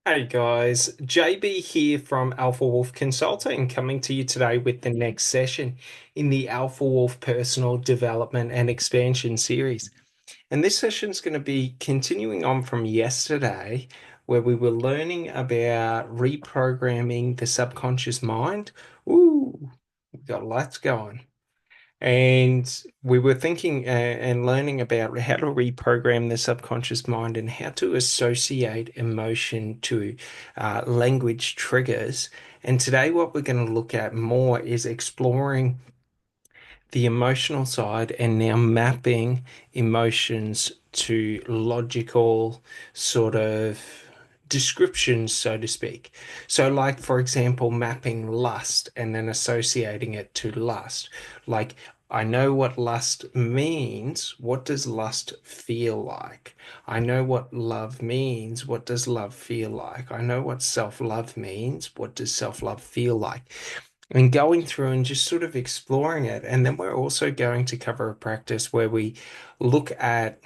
Hey guys, JB here from Alpha Wolf Consulting, coming to you today with the next session in the Alpha Wolf Personal Development and Expansion series. And this session is going to be continuing on from yesterday, where we were learning about reprogramming the subconscious mind. Ooh, we got lots going. And we were thinking and learning about how to reprogram the subconscious mind and how to associate emotion to language triggers. And today, what we're going to look at more is exploring the emotional side and now mapping emotions to logical sort of descriptions, so to speak. So, like, for example, mapping lust and then associating it to lust. Like, I know what lust means. What does lust feel like? I know what love means. What does love feel like? I know what self-love means. What does self-love feel like? And going through and just sort of exploring it. And then we're also going to cover a practice where we look at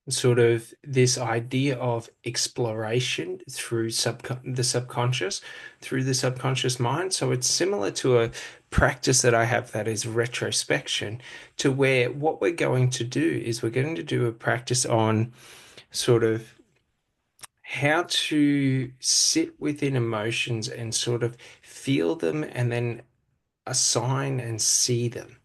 sort of this idea of exploration through the subconscious, through the subconscious mind. So it's similar to a practice that I have that is retrospection, to where what we're going to do is we're going to do a practice on sort of how to sit within emotions and sort of feel them and then assign and see them.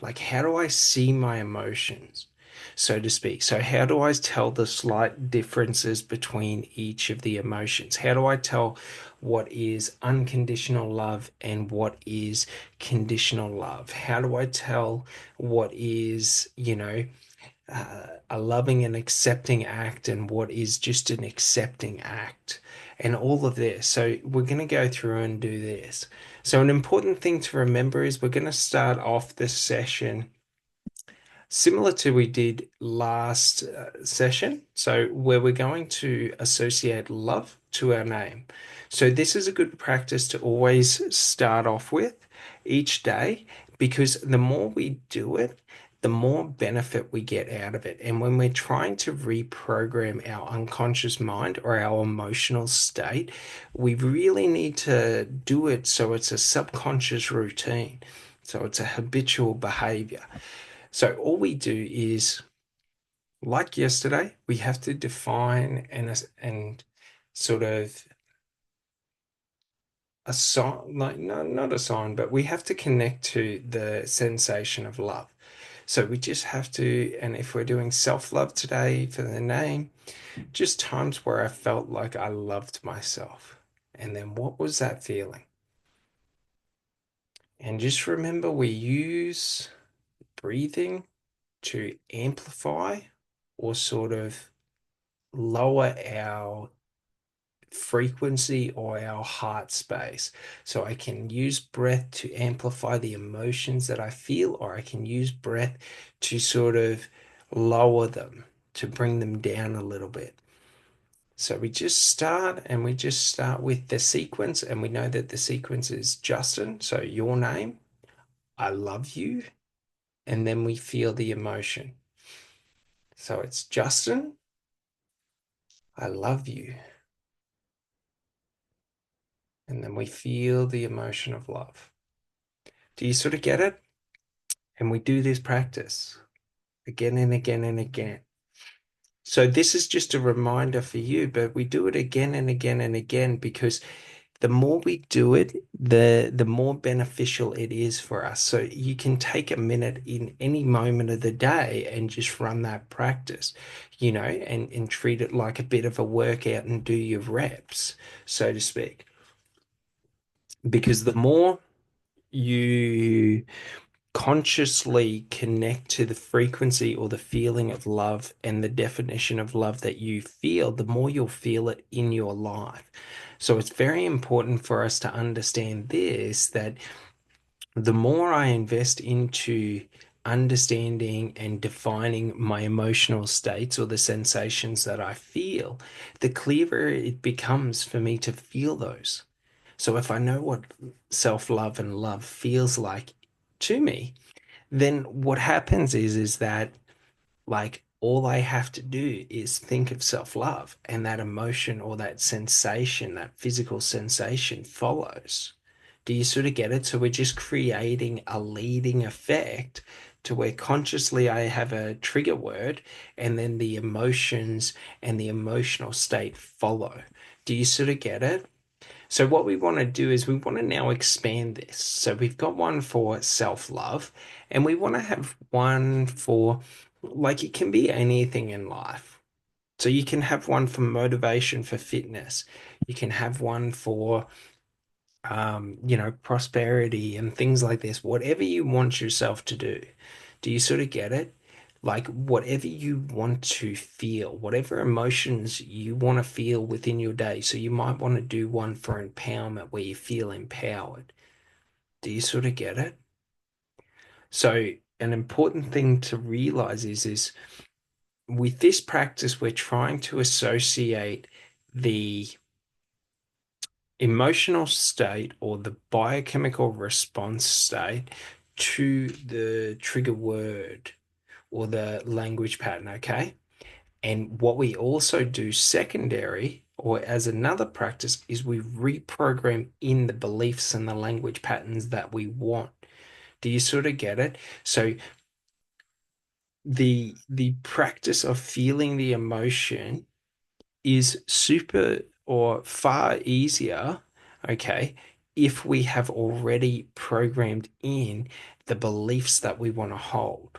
Like, how do I see my emotions, so to speak? So, how do I tell the slight differences between each of the emotions? How do I tell what is unconditional love and what is conditional love? How do I tell what is, a loving and accepting act and what is just an accepting act and all of this. So we're going to go through and do this. So an important thing to remember is we're going to start off this session similar to we did last session. So where we're going to associate love to our name. So this is a good practice to always start off with each day because the more we do it, the more benefit we get out of it. And when we're trying to reprogram our unconscious mind or our emotional state, we really need to do it so it's a subconscious routine. So it's a habitual behavior. So all we do is, like yesterday, we have to define and sort of assign, like no, not assign, but we have to connect to the sensation of love. So we just have to, and if we're doing self-love today for the name, just times where I felt like I loved myself. And then what was that feeling? And just remember we use breathing to amplify or sort of lower our frequency or our heart space. So I can use breath to amplify the emotions that I feel, or I can use breath to sort of lower them, to bring them down a little bit. So we just start with the sequence, and we know that the sequence is Justin. So your name, I love you, and then we feel the emotion. So it's Justin, I love you. And then we feel the emotion of love. Do you sort of get it? And we do this practice again and again and again. So this is just a reminder for you, but we do it again and again and again because the more we do it, the more beneficial it is for us. So you can take a minute in any moment of the day and just run that practice, and treat it like a bit of a workout and do your reps, so to speak. Because the more you consciously connect to the frequency or the feeling of love and the definition of love that you feel, the more you'll feel it in your life. So it's very important for us to understand this, that the more I invest into understanding and defining my emotional states or the sensations that I feel, the clearer it becomes for me to feel those. So if I know what self-love and love feels like to me, then what happens is that like All I have to do is think of self-love, and that emotion or that sensation, that physical sensation follows. Do you sort of get it? So we're just creating a leading effect to where consciously I have a trigger word and then the emotions and the emotional state follow. Do you sort of get it? So what we want to do is we want to now expand this. So we've got one for self-love, and we want to have one for, like, it can be anything in life. So you can have one for motivation for fitness. You can have one for prosperity and things like this. Whatever you want yourself to do. Do you sort of get it? Like whatever you want to feel, whatever emotions you want to feel within your day. So you might want to do one for empowerment where you feel empowered. Do you sort of get it? So an important thing to realize is with this practice, we're trying to associate the emotional state or the biochemical response state to the trigger word or the language pattern, okay? And what we also do secondary or as another practice is we reprogram in the beliefs and the language patterns that we want. Do you sort of get it? So the practice of feeling the emotion is super or far easier, okay, if we have already programmed in the beliefs that we want to hold.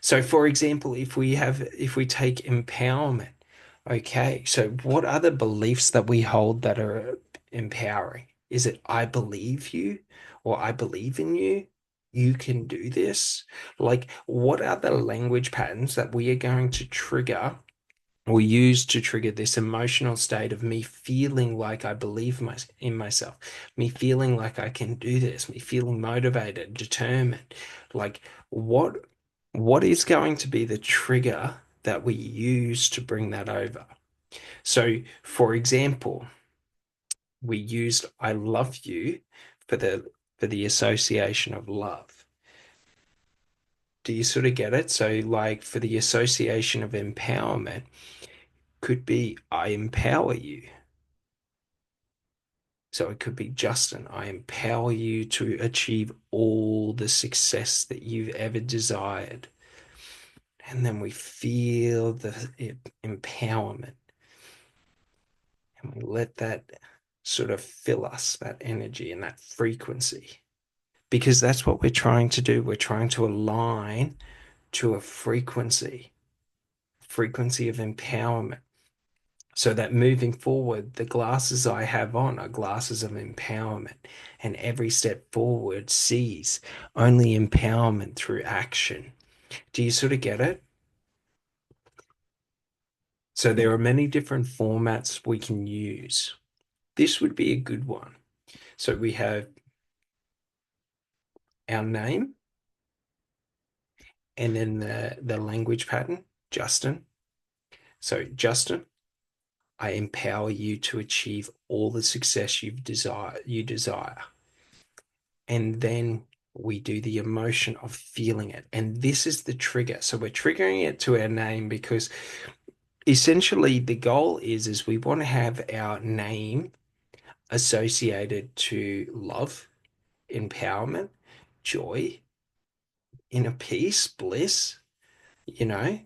So, for example, if we take empowerment, okay, so what are the beliefs that we hold that are empowering? Is it I believe you or I believe in you? You can do this. Like, what are the language patterns that we are going to trigger or use to trigger this emotional state of me feeling like I believe in myself, me feeling like I can do this, me feeling motivated, determined. Like what what is going to be the trigger that we use to bring that over? So, for example, we used I love you for the association of love. Do you sort of get it? So, like for the association of empowerment, could be I empower you. So it could be Justin, I empower you to achieve all the success that you've ever desired. And then we feel the empowerment and we let that sort of fill us, that energy and that frequency. Because that's what we're trying to do. We're trying to align to a frequency of empowerment. So that moving forward, the glasses I have on are glasses of empowerment, and every step forward sees only empowerment through action. Do you sort of get it? So there are many different formats we can use. This would be a good one. So we have our name and then the language pattern, Justin. So Justin, I empower you to achieve all the success you desire. And then we do the emotion of feeling it. And this is the trigger. So we're triggering it to our name because essentially the goal is we want to have our name associated to love, empowerment, joy, inner peace, bliss, you know,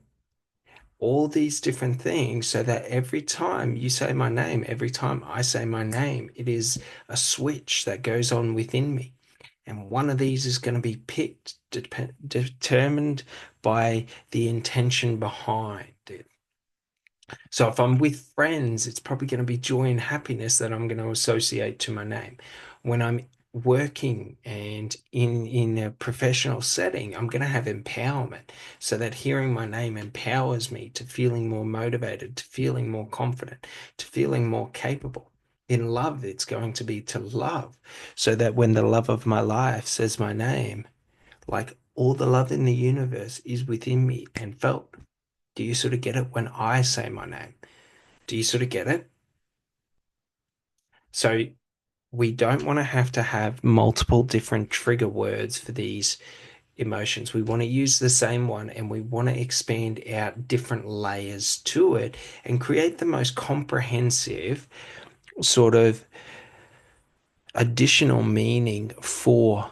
all these different things so that every time you say my name, every time I say my name, it is a switch that goes on within me. And one of these is going to be picked, determined by the intention behind it. So if I'm with friends, it's probably going to be joy and happiness that I'm going to associate to my name. When I'm working and in a professional setting, I'm going to have empowerment so that hearing my name empowers me to feeling more motivated, to feeling more confident, to feeling more capable. In love, it's going to be to love so that when the love of my life says my name, like all the love in the universe is within me and felt. Do you sort of get it when I say my name? Do you sort of get it? So we don't want to have multiple different trigger words for these emotions. We want to use the same one and we want to expand out different layers to it and create the most comprehensive sort of additional meaning for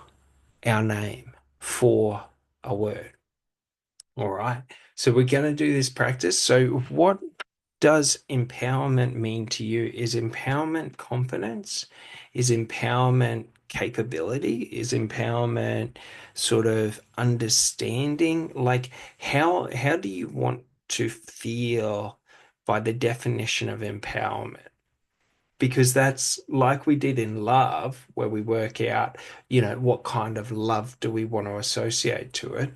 our name, for a word. All right. So we're going to do this practice. So, what does empowerment mean to you? Is empowerment confidence? Is empowerment capability? Is empowerment sort of understanding? Like how do you want to feel by the definition of empowerment? Because that's like we did in love, where we work out, what kind of love do we want to associate to it?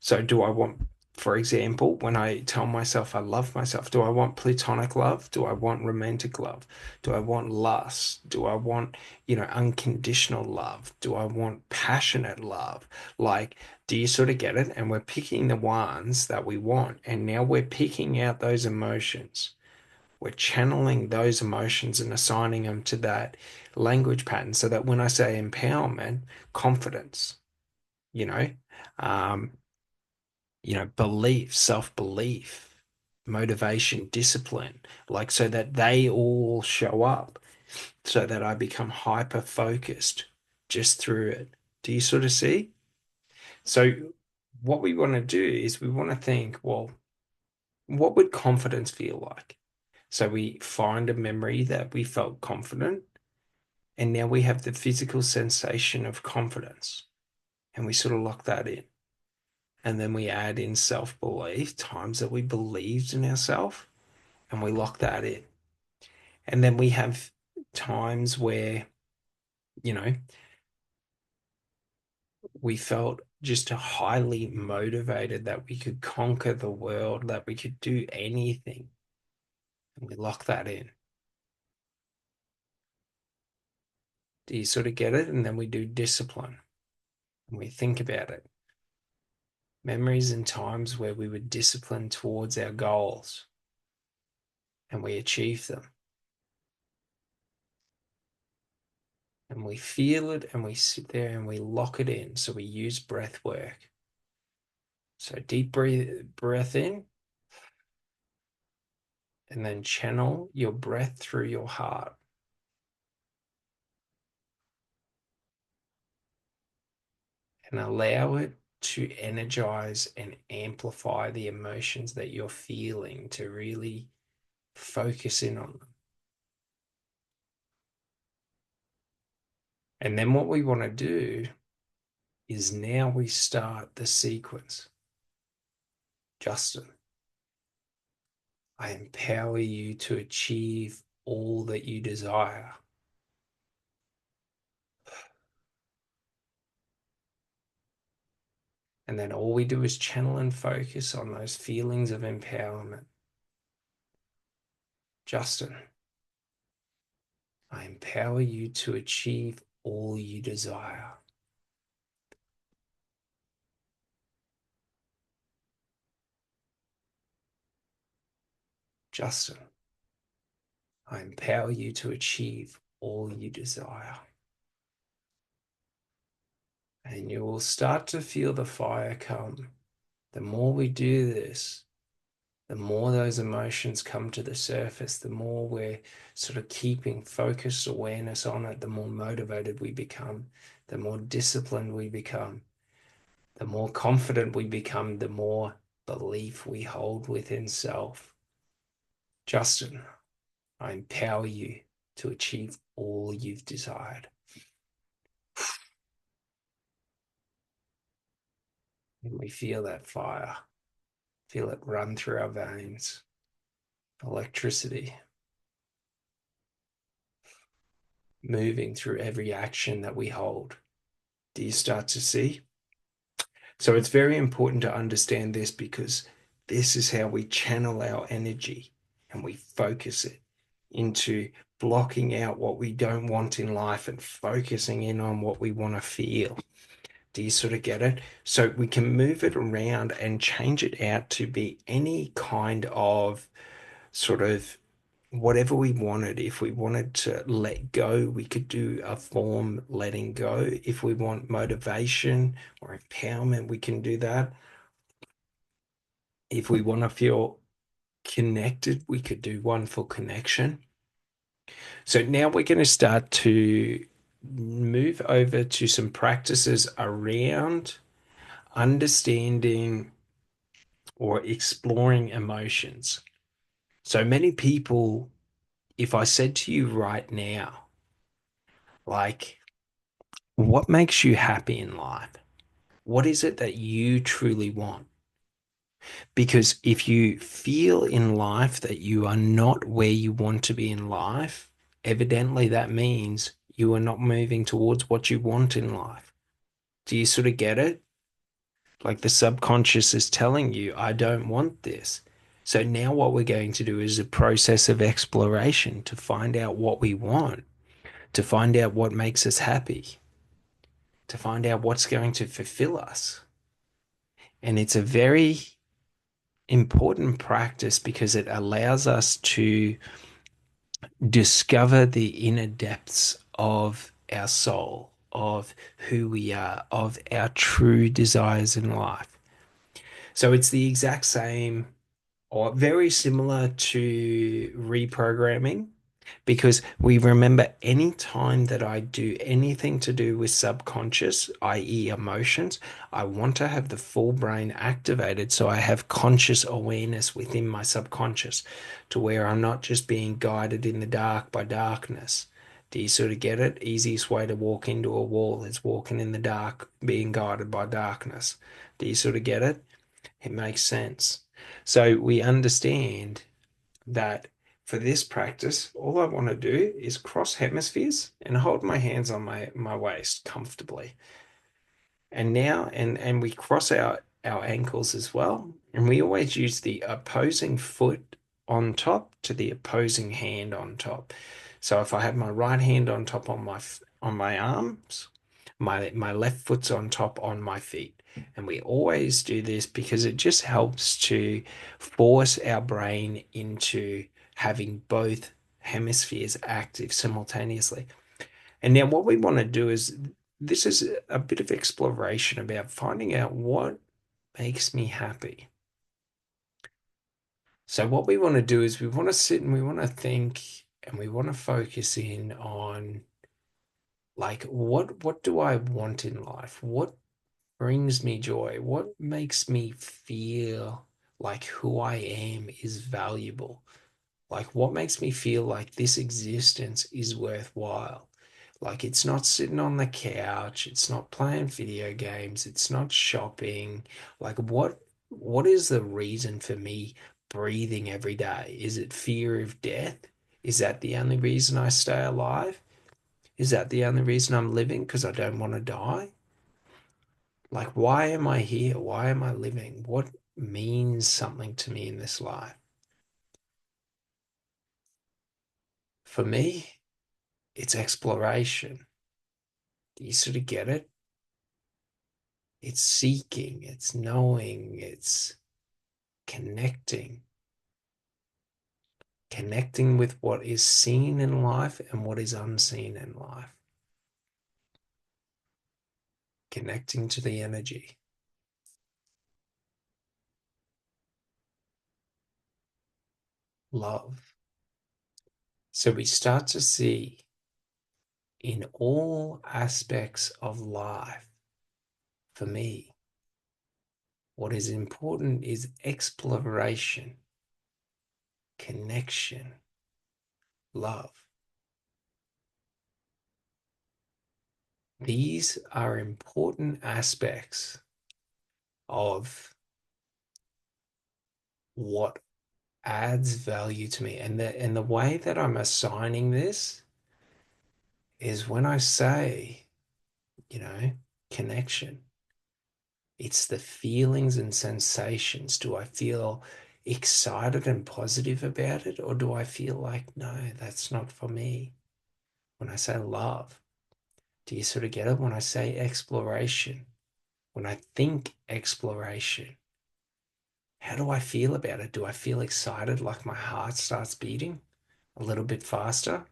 So, do I want, for example, when I tell myself I love myself, do I want platonic love? Do I want romantic love? Do I want lust? Do I want, unconditional love? Do I want passionate love? Like, do you sort of get it? And we're picking the ones that we want. And now we're picking out those emotions. We're channeling those emotions and assigning them to that language pattern so that when I say empowerment, confidence, you know, um, belief, self-belief, motivation, discipline, like so that they all show up so that I become hyper focused just through it. Do you sort of see? So, what we want to do is we want to think, well, what would confidence feel like? So, we find a memory that we felt confident, and now we have the physical sensation of confidence, and we sort of lock that in. And then we add in self belief, times that we believed in ourselves, and we lock that in. And then we have times where, you know, we felt just highly motivated that we could conquer the world, that we could do anything. And we lock that in. Do you sort of get it? And then we do discipline and we think about it. Memories and times where we were disciplined towards our goals and we achieved them. And we feel it and we sit there and we lock it in. So we use breath work. So deep breath in and then channel your breath through your heart and allow it to energize and amplify the emotions that you're feeling to really focus in on them. And then what we want to do is now we start the sequence. Justin, I empower you to achieve all that you desire. And then all we do is channel and focus on those feelings of empowerment. Justin, I empower you to achieve all you desire. Justin, I empower you to achieve all you desire. And you will start to feel the fire come. The more we do this, the more those emotions come to the surface, the more we're sort of keeping focused awareness on it, the more motivated we become, the more disciplined we become, the more confident we become, the more belief we hold within self. Justin, I empower you to achieve all you've desired. And we feel that fire, feel it run through our veins, electricity moving through every action that we hold. Do you start to see? So it's very important to understand this because this is how we channel our energy and we focus it into blocking out what we don't want in life and focusing in on what we want to feel. Do you sort of get it? So we can move it around and change it out to be any kind of sort of whatever we wanted. If we wanted to let go, we could do a form letting go. If we want motivation or empowerment, we can do that. If we want to feel connected, we could do one for connection. So now we're going to start to move over to some practices around understanding or exploring emotions. So many people, if I said to you right now, like, what makes you happy in life? What is it that you truly want? Because if you feel in life that you are not where you want to be in life, evidently that means you are not moving towards what you want in life. Do you sort of get it? Like the subconscious is telling you, I don't want this. So now what we're going to do is a process of exploration to find out what we want, to find out what makes us happy, to find out what's going to fulfill us. And it's a very important practice because it allows us to discover the inner depths of our soul, of who we are, of our true desires in life. So it's the exact same or very similar to reprogramming because we remember any time that I do anything to do with subconscious, i.e., emotions, I want to have the full brain activated so I have conscious awareness within my subconscious to where I'm not just being guided in the dark by darkness. Do you sort of get it? Easiest way to walk into a wall is walking in the dark, being guided by darkness. Do you sort of get it? It makes sense. So we understand that for this practice, all I want to do is cross hemispheres and hold my hands on my waist comfortably. And now, and we cross our ankles as well. And we always use the opposing foot on top to the opposing hand on top. So if I have my right hand on top on my arms, my left foot's on top on my feet. And we always do this because it just helps to force our brain into having both hemispheres active simultaneously. And now what we want to do is this is a bit of exploration about finding out what makes me happy. So what we want to do is we want to sit and we want to think and we want to focus in on like what do I want in life? What brings me joy? What makes me feel like who I am is valuable? Like, what makes me feel like this existence is worthwhile? Like, it's not sitting on the couch, it's not playing video games, it's not shopping. Like, what is the reason for me breathing every day? Is it fear of death? Is that the only reason I stay alive? Is that the only reason I'm living? Because I don't want to die? Like, why am I here? Why am I living? What means something to me in this life? For me, it's exploration. Do you sort of get it? It's seeking, it's knowing, it's connecting, connecting with what is seen in life and what is unseen in life, connecting to the energy, love. So we start to see in all aspects of life, for me, what is important is exploration, connection, love. These are important aspects of what adds value to me. And the way that I'm assigning this is when I say, you know, connection, it's the feelings and sensations. Do I feel excited and positive about it? Or do I feel like, no, that's not for me? When I say love, do you sort of get it? When I say exploration, when I think exploration, how do I feel about it? Do I feel excited like my heart starts beating? a little bit faster.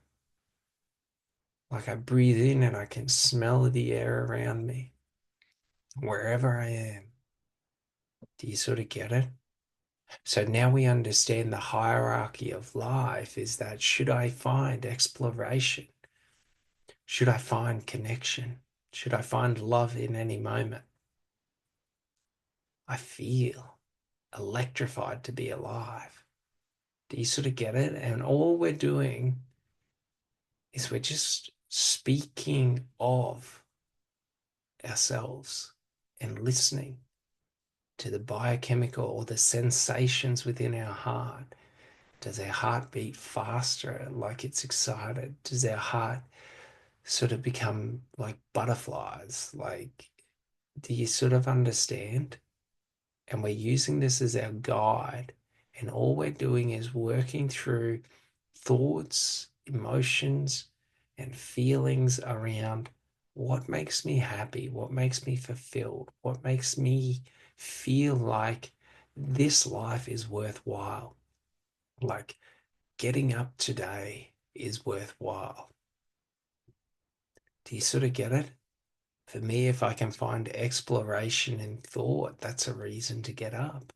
Like I breathe in and I can smell the air around me, wherever I am. Do you sort of get it? So now we understand the hierarchy of life is that should I find exploration? Should I find connection? Should I find love in any moment? I feel electrified to be alive. Do you sort of get it? And all we're doing is we're just speaking of ourselves and listening to the biochemical or the sensations within our heart. Does our heart beat faster, like it's excited? Does our heart sort of become like butterflies? Like, do you sort of understand? And we're using this as our guide. And all we're doing is working through thoughts, emotions, and feelings around what makes me happy, what makes me fulfilled, what makes me feel like this life is worthwhile. Like getting up today is worthwhile. Do you sort of get it? For me, if I can find exploration in thought, that's a reason to get up.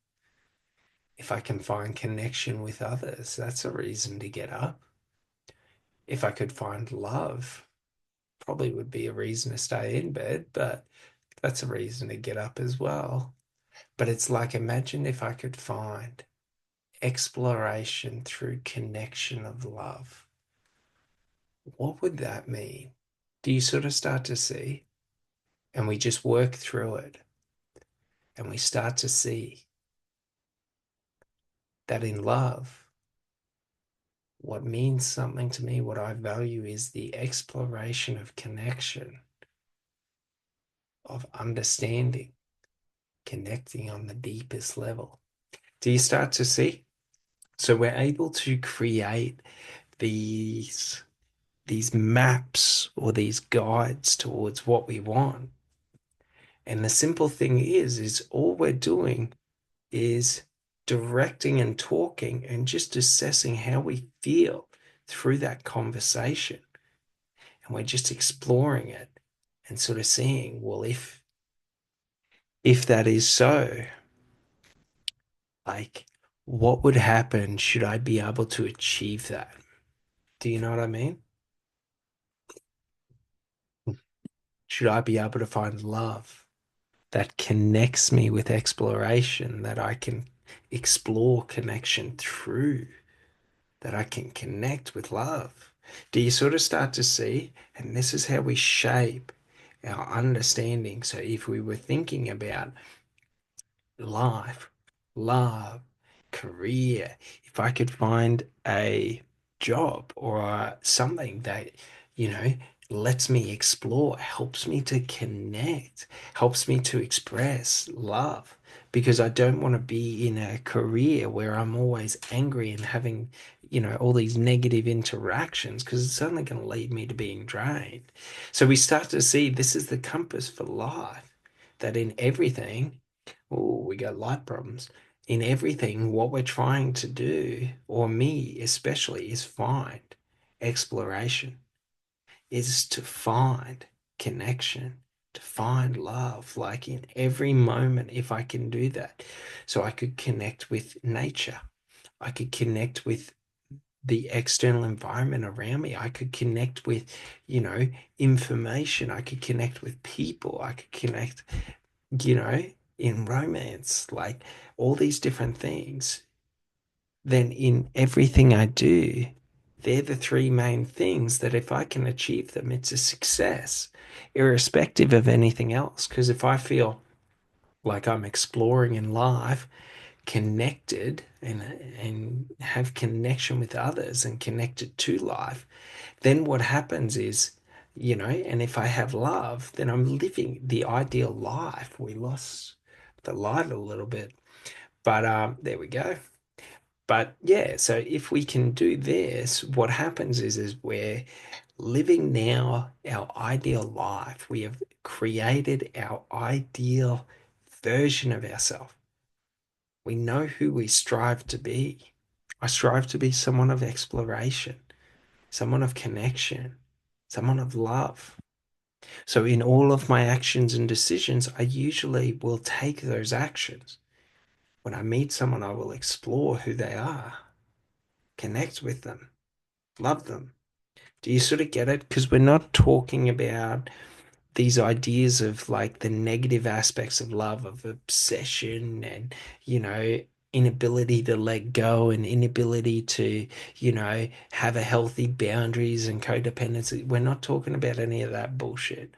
If I can find connection with others, that's a reason to get up. If I could find love, probably would be a reason to stay in bed, but that's a reason to get up as well. But it's like, imagine if I could find exploration through connection of love. What would that mean? Do you sort of start to see? And we just work through it and we start to see that in love, what means something to me, what I value is the exploration of connection, of understanding, connecting on the deepest level. Do you start to see? So we're able to create these these maps or these guides towards what we want. And the simple thing is all we're doing is directing and talking and just assessing how we feel through that conversation. And we're just exploring it and sort of seeing, well, if that is so, like what would happen should I be able to achieve that? Do you know what I mean? Should I be able to find love that connects me with exploration, that I can explore connection through, that I can connect with love? Do you sort of start to see? And this is how we shape our understanding. So if we were thinking about life, love, career, if I could find a job or something that, you know, lets me explore, helps me to connect, helps me to express love, because I don't want to be in a career where I'm always angry and having, all these negative interactions because it's only going to lead me to being drained. So we start to see this is the compass for life, that in everything, oh, we got light problems. In everything, what we're trying to do, or me especially, is find exploration, is to find connection, to find love. Like in every moment, if I can do that, so I could connect with nature, I could connect with the external environment around me. I could connect with, you know, information. I could connect with people. I could connect, you know, in romance, like all these different things, then in everything I do, they're the three main things that if I can achieve them, it's a success, irrespective of anything else. Because if I feel like I'm exploring in life, connected and have connection with others and connected to life, then what happens is, and if I have love, then I'm living the ideal life. We lost the light a little bit, but there we go. But yeah, so if we can do this, what happens is we're living now our ideal life. We have created our ideal version of ourselves. We know who we strive to be. I strive to be someone of exploration, someone of connection, someone of love. So in all of my actions and decisions, I usually will take those actions. When I meet someone, I will explore who they are, connect with them, love them. Do you sort of get it? Because we're not talking about these ideas of like the negative aspects of love, of obsession and, you know, inability to let go and inability to, have a healthy boundaries and codependency. We're not talking about any of that bullshit.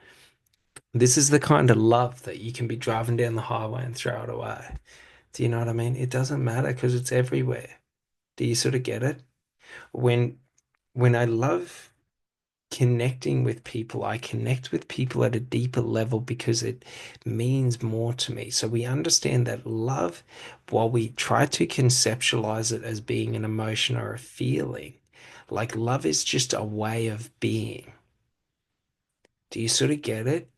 This is the kind of love that you can be driving down the highway and throw it away. Do you know what I mean? It doesn't matter because it's everywhere. Do you sort of get it? When when I love connecting with people, I connect with people at a deeper level because it means more to me. So we understand that love, while we try to conceptualize it as being an emotion or a feeling, like love is just a way of being. Do you sort of get it?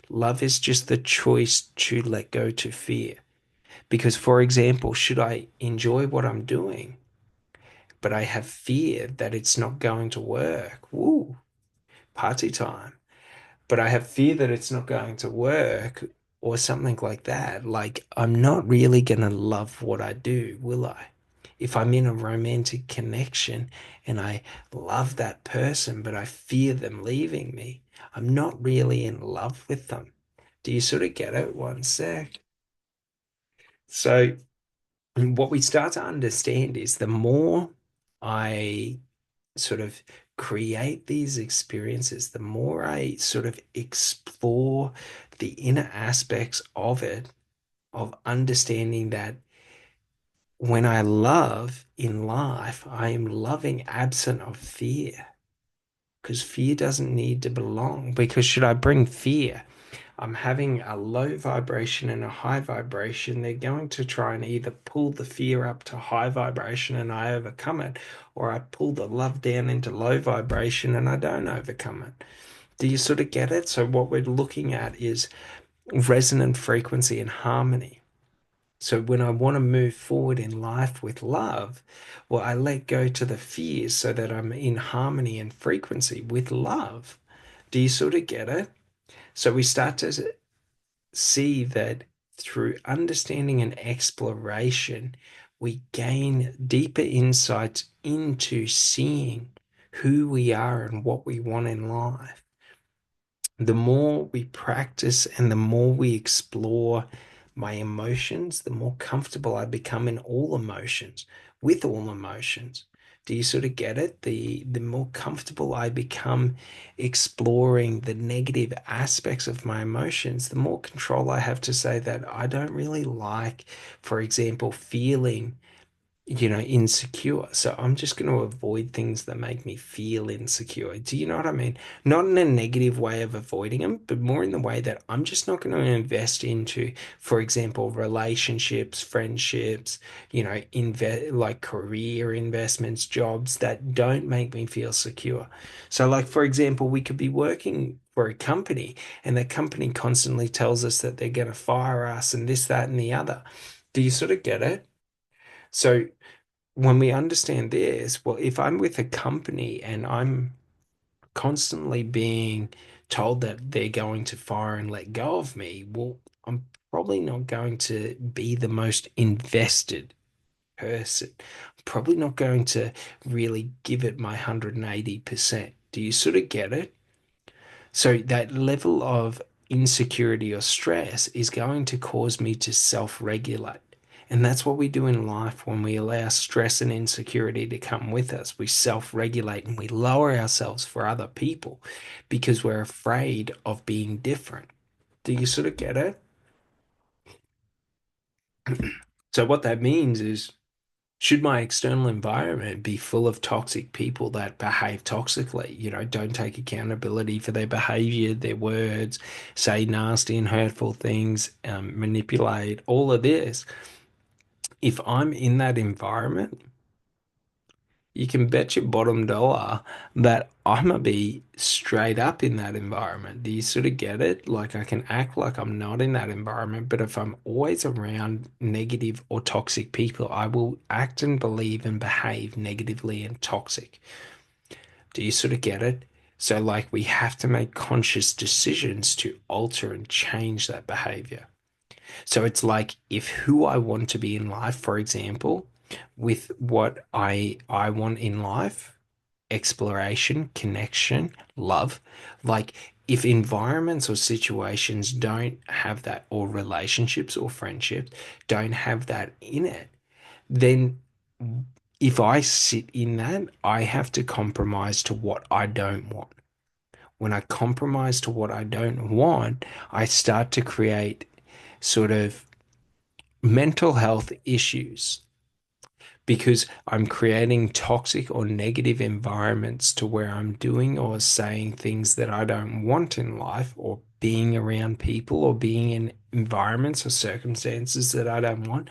Love is just the choice to let go to fear. Because, for example, should I enjoy what I'm doing, but I have fear that it's not going to work? Woo, party time. But I have fear that it's not going to work or something like that. Like, I'm not really going to love what I do, will I? If I'm in a romantic connection and I love that person, but I fear them leaving me, I'm not really in love with them. Do you sort of get it? One sec. So, what we start to understand is the more I sort of create these experiences, the more I sort of explore the inner aspects of it, of understanding that when I love in life, I am loving absent of fear. Because fear doesn't need to belong. Because should I bring fear? I'm having a low vibration and a high vibration. They're going to try and either pull the fear up to high vibration and I overcome it, or I pull the love down into low vibration and I don't overcome it. Do you sort of get it? So, what we're looking at is resonant frequency and harmony. So, when I want to move forward in life with love, well, I let go to the fears so that I'm in harmony and frequency with love. Do you sort of get it? So, we start to see that through understanding and exploration, we gain deeper insights into seeing who we are and what we want in life. The more we practice and the more we explore my emotions, the more comfortable I become in all emotions, with all emotions. Do you sort of get it? The more comfortable I become exploring the negative aspects of my emotions, the more control I have to say that I don't really like, for example, feeling insecure. So I'm just going to avoid things that make me feel insecure. Do you know what I mean? Not in a negative way of avoiding them, but more in the way that I'm just not going to invest into, for example, relationships, friendships, invest like career investments, jobs that don't make me feel secure. So, like, for example, we could be working for a company and that company constantly tells us that they're going to fire us and this, that, and the other. Do you sort of get it? So when we understand this, well, if I'm with a company and I'm constantly being told that they're going to fire and let go of me, well, I'm probably not going to be the most invested person. I'm probably not going to really give it my 180%. Do you sort of get it? So that level of insecurity or stress is going to cause me to self-regulate. And that's what we do in life when we allow stress and insecurity to come with us. We self-regulate and we lower ourselves for other people because we're afraid of being different. Do you sort of get it? So what that means is, should my external environment be full of toxic people that behave toxically, don't take accountability for their behavior, their words, say nasty and hurtful things, manipulate, all of this? If I'm in that environment, You can bet your bottom dollar that I'm gonna be straight up in that environment. Do you sort of get it? Like I can act like I'm not in that environment, but if I'm always around negative or toxic people, I will act and believe and behave negatively and toxic. Do you sort of get it? So like we have to make conscious decisions to alter and change that behavior. So it's like if who I want to be in life, for example, with what I want in life, exploration, connection, love, like if environments or situations don't have that, or relationships or friendships don't have that in it, then if I sit in that, I have to compromise to what I don't want. When I compromise to what I don't want, I start to create sort of mental health issues because I'm creating toxic or negative environments to where I'm doing or saying things that I don't want in life, or being around people or being in environments or circumstances that I don't want.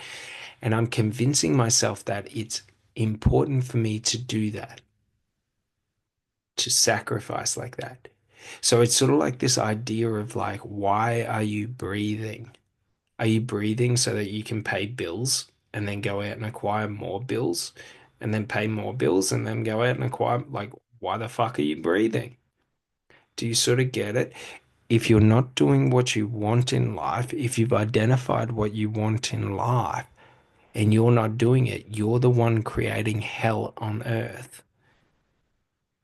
And I'm convincing myself that it's important for me to do that, to sacrifice like that. So it's sort of like this idea of like, why are you breathing? Are you breathing so that you can pay bills and then go out and acquire more bills and then pay more bills and then go out and acquire, like, why the fuck are you breathing? Do you sort of get it? If you're not doing what you want in life, if you've identified what you want in life and you're not doing it, you're the one creating hell on earth.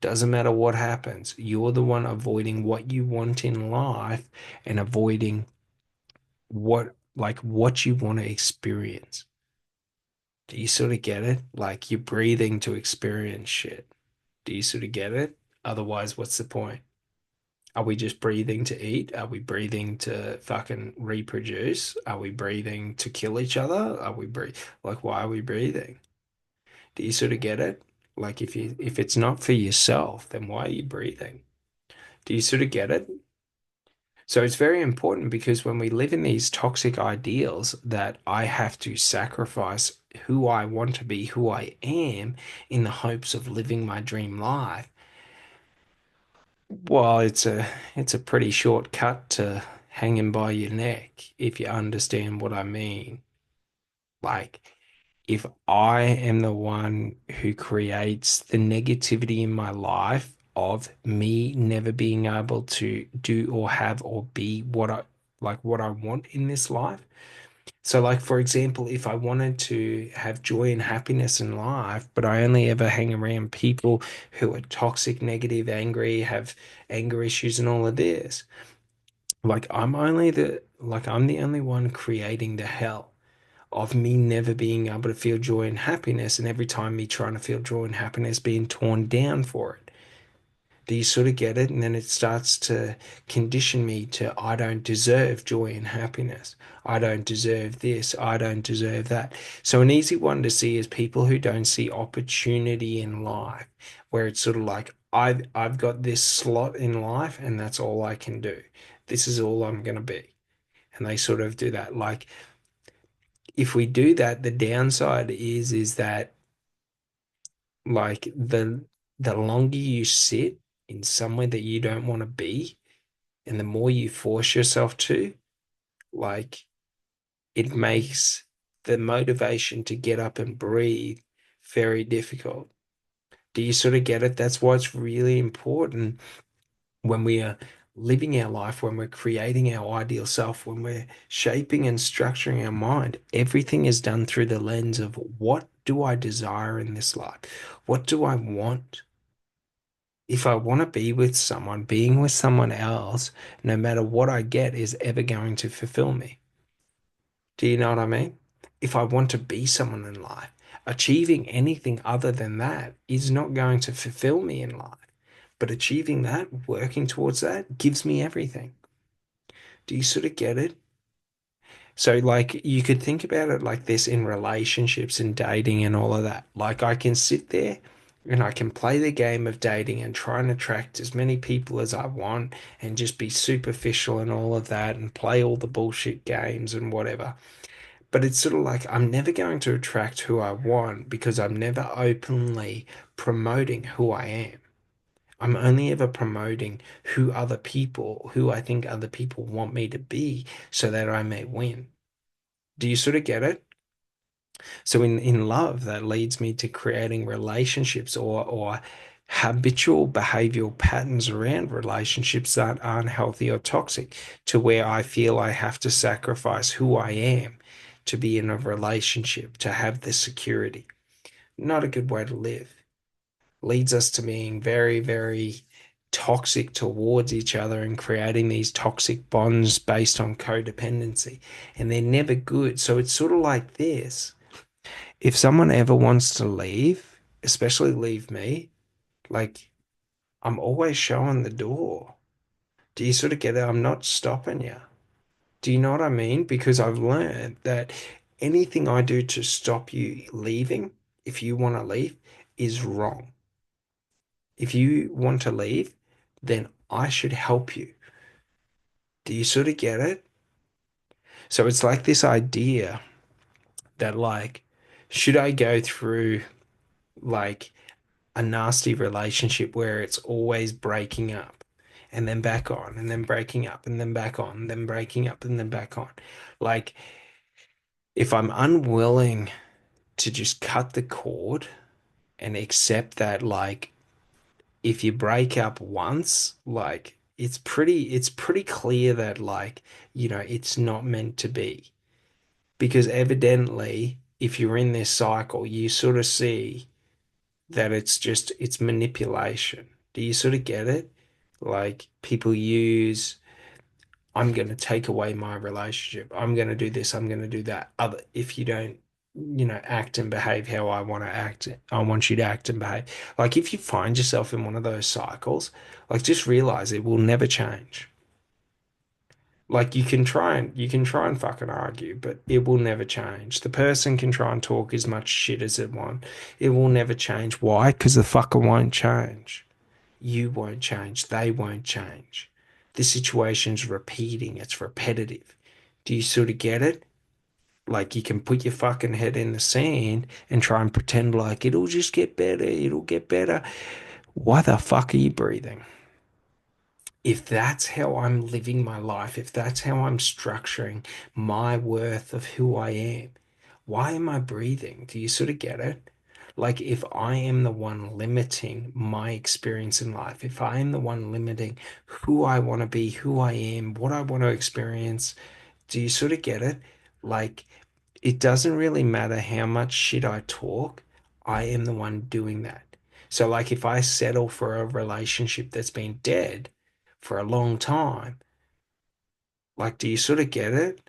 Doesn't matter what happens, you're the one avoiding what you want in life and avoiding what you want to experience. Do you sort of get it? Like you're breathing to experience shit. Do you sort of get it? Otherwise, what's the point? Are we just breathing to eat? Are we breathing to fucking reproduce? Are we breathing to kill each other? Are we breathe like why are we breathing? Do you sort of get it? Like if it's not for yourself, then why are you breathing? Do you sort of get it? So it's very important because when we live in these toxic ideals that I have to sacrifice who I want to be, who I am, in the hopes of living my dream life, well, it's a pretty short cut to hanging by your neck, if you understand what I mean. Like if I am the one who creates the negativity in my life of me never being able to do or have or be what I want in this life. So like for example, if I wanted to have joy and happiness in life, but I only ever hang around people who are toxic, negative, angry, have anger issues and all of this, I'm the only one creating the hell of me never being able to feel joy and happiness, and every time me trying to feel joy and happiness being torn down for it. Do you sort of get it? And then it starts to condition me to, I don't deserve joy and happiness. I don't deserve this. I don't deserve that. So, an easy one to see is people who don't see opportunity in life, where it's sort of like, I've got this slot in life and that's all I can do. This is all I'm going to be. And they sort of do that. Like, if we do that, the downside is that like the longer you sit in somewhere that you don't want to be, and the more you force yourself to, like it makes the motivation to get up and breathe very difficult. Do you sort of get it? That's why it's really important when we are living our life, when we're creating our ideal self, when we're shaping and structuring our mind, everything is done through the lens of what do I desire in this life? What do I want? If I want to be with someone, being with someone else, no matter what I get, is ever going to fulfill me. Do you know what I mean? If I want to be someone in life, achieving anything other than that is not going to fulfill me in life. But achieving that, working towards that, gives me everything. Do you sort of get it? So, like, you could think about it like this in relationships and dating and all of that. Like, I can sit there and I can play the game of dating and try and attract as many people as I want and just be superficial and all of that and play all the bullshit games and whatever. But it's sort of like I'm never going to attract who I want because I'm never openly promoting who I am. I'm only ever promoting who I think other people want me to be so that I may win. Do you sort of get it? So in love, that leads me to creating relationships or habitual behavioral patterns around relationships that aren't healthy or toxic, to where I feel I have to sacrifice who I am to be in a relationship, to have the security. Not a good way to live. Leads us to being very, very toxic towards each other and creating these toxic bonds based on codependency. And they're never good. So it's sort of like this. If someone ever wants to leave, especially leave me, like I'm always showing the door. Do you sort of get it? I'm not stopping you. Do you know what I mean? Because I've learned that anything I do to stop you leaving, if you want to leave, is wrong. If you want to leave, then I should help you. Do you sort of get it? So it's like this idea that, like, should I go through like a nasty relationship where it's always breaking up and then back on and then breaking up and then back on, and then breaking up and then back on? Like, if I'm unwilling to just cut the cord and accept that, like, if you break up once, like, it's pretty clear that, like, it's not meant to be. Because evidently, if you're in this cycle, you sort of see that it's manipulation. Do you sort of get it? Like, people use, I'm going to take away my relationship. I'm going to do this. I'm going to do that. Other, if you don't, act and behave how I want to act, I want you to act and behave. Like, if you find yourself in one of those cycles, like, just realize it will never change. Like, you can try and fucking argue, but it will never change. The person can try and talk as much shit as it want. It will never change. Why? Because the fucker won't change. You won't change. They won't change. The situation's repeating. It's repetitive. Do you sort of get it? Like, you can put your fucking head in the sand and try and pretend like it'll just get better. It'll get better. Why the fuck are you breathing? If that's how I'm living my life, if that's how I'm structuring my worth of who I am, why am I breathing? Do you sort of get it? Like, if I am the one limiting my experience in life, if I am the one limiting who I want to be, who I am, what I want to experience, do you sort of get it? Like, it doesn't really matter how much shit I talk, I am the one doing that. So, like, if I settle for a relationship that's been dead for a long time, like, do you sort of get it?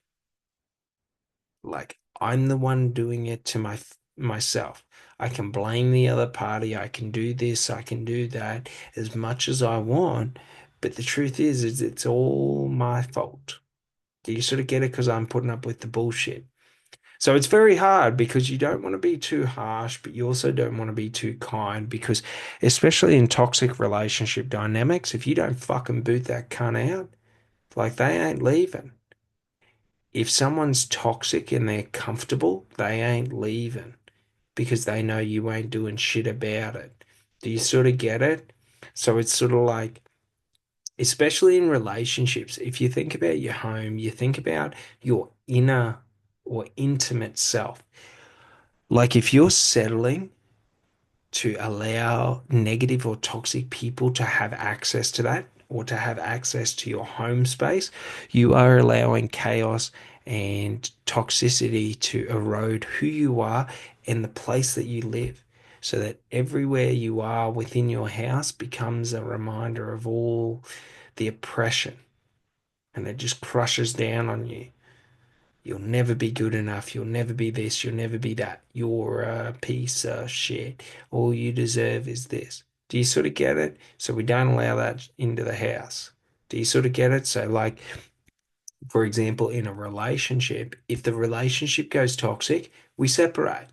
Like, I'm the one doing it to myself. I can blame the other party. I can do this. I can do that as much as I want. But the truth is it's all my fault. Do you sort of get it? Because I'm putting up with the bullshit. So it's very hard because you don't want to be too harsh, but you also don't want to be too kind because, especially in toxic relationship dynamics, if you don't fucking boot that cunt out, like, they ain't leaving. If someone's toxic and they're comfortable, they ain't leaving because they know you ain't doing shit about it. Do you sort of get it? So it's sort of like, especially in relationships, if you think about your home, you think about your inner or intimate self. Like, if you're settling to allow negative or toxic people to have access to that or to have access to your home space, you are allowing chaos and toxicity to erode who you are and the place that you live. So that everywhere you are within your house becomes a reminder of all the oppression, and it just crushes down on you. You'll never be good enough. You'll never be this. You'll never be that. You're a piece of shit. All you deserve is this. Do you sort of get it? So we don't allow that into the house. Do you sort of get it? So, like, for example, in a relationship, if the relationship goes toxic, we separate.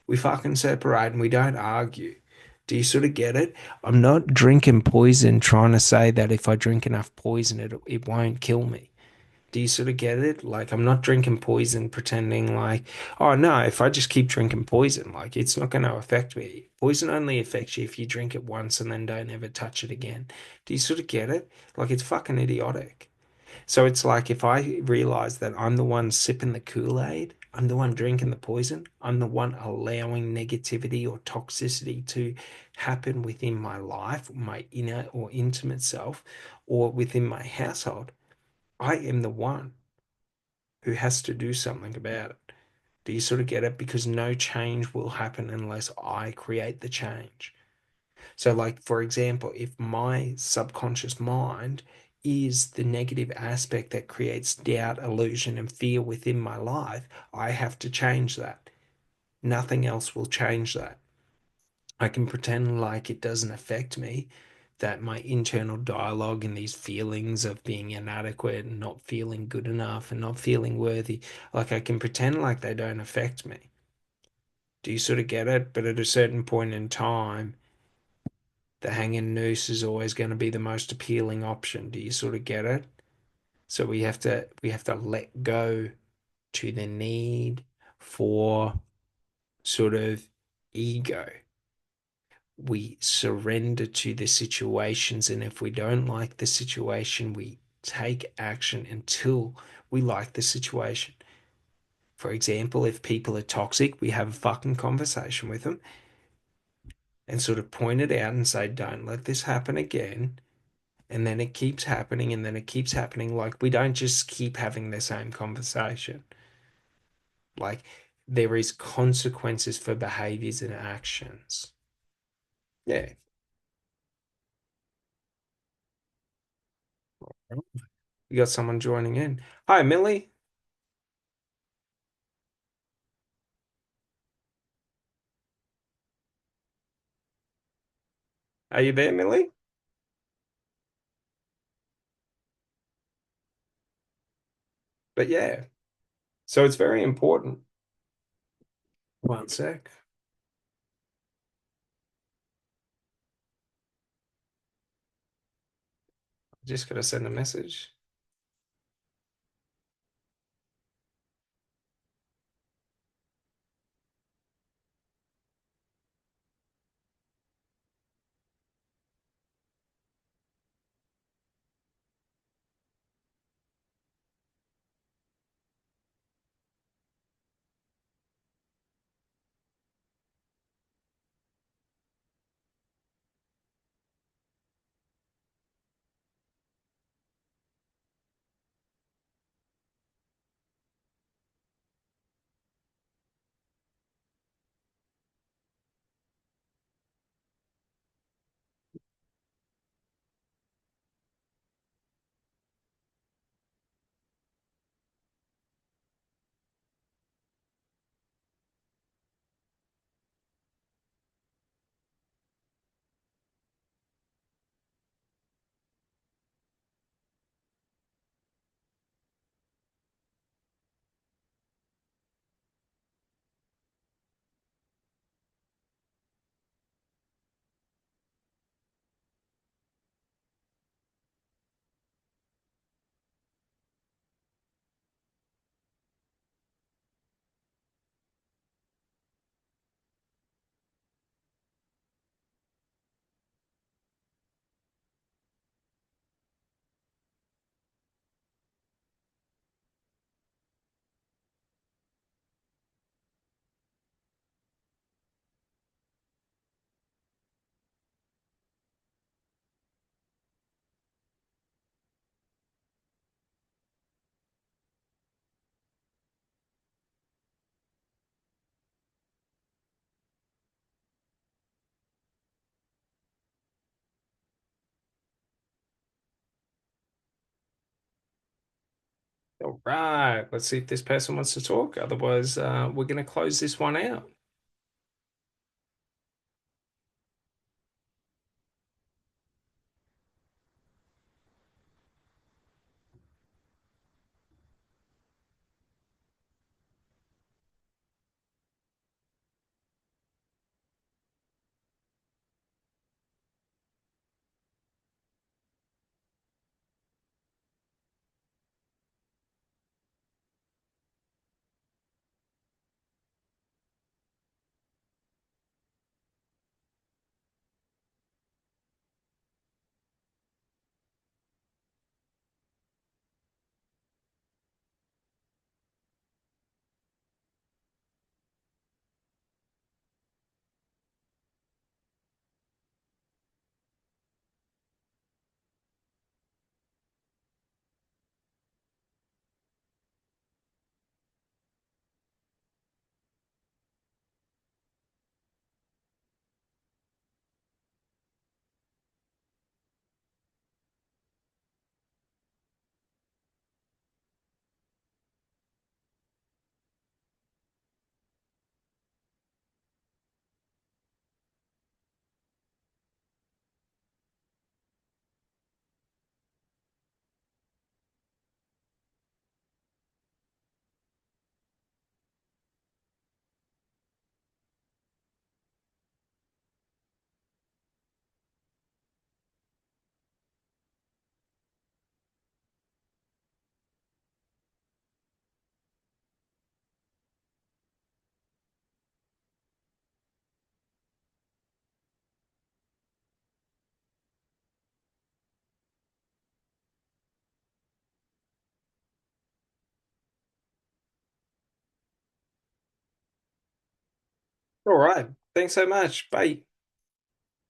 We fucking separate and we don't argue. Do you sort of get it? I'm not drinking poison trying to say that if I drink enough poison, it won't kill me. Do you sort of get it? Like, I'm not drinking poison, pretending like, oh no, if I just keep drinking poison, like, it's not going to affect me. Poison only affects you if you drink it once and then don't ever touch it again. Do you sort of get it? Like, it's fucking idiotic. So it's like if I realize that I'm the one sipping the Kool-Aid, I'm the one drinking the poison, I'm the one allowing negativity or toxicity to happen within my life, my inner or intimate self, or within my household. I am the one who has to do something about it. Do you sort of get it? Because no change will happen unless I create the change. So, like, for example, if my subconscious mind is the negative aspect that creates doubt, illusion, and fear within my life, I have to change that. Nothing else will change that. I can pretend like it doesn't affect me, that my internal dialogue and these feelings of being inadequate and not feeling good enough and not feeling worthy, like I can pretend like they don't affect me. Do you sort of get it? But at a certain point in time, the hanging noose is always going to be the most appealing option. Do you sort of get it? So we have to let go to the need for sort of ego. We surrender to the situations, and if we don't like the situation, we take action until we like the situation. For example, if people are toxic, we have a fucking conversation with them and sort of point it out and say, don't let this happen again. And then it keeps happening and then it keeps happening. Like, we don't just keep having the same conversation. Like, there is consequences for behaviors and actions. Yeah. You got someone joining in. Hi, Millie. Are you there, Millie? But yeah, so it's very important. One sec. Just gotta send a message. All right, let's see if this person wants to talk. Otherwise, we're gonna close this one out. All right. Thanks so much. Bye.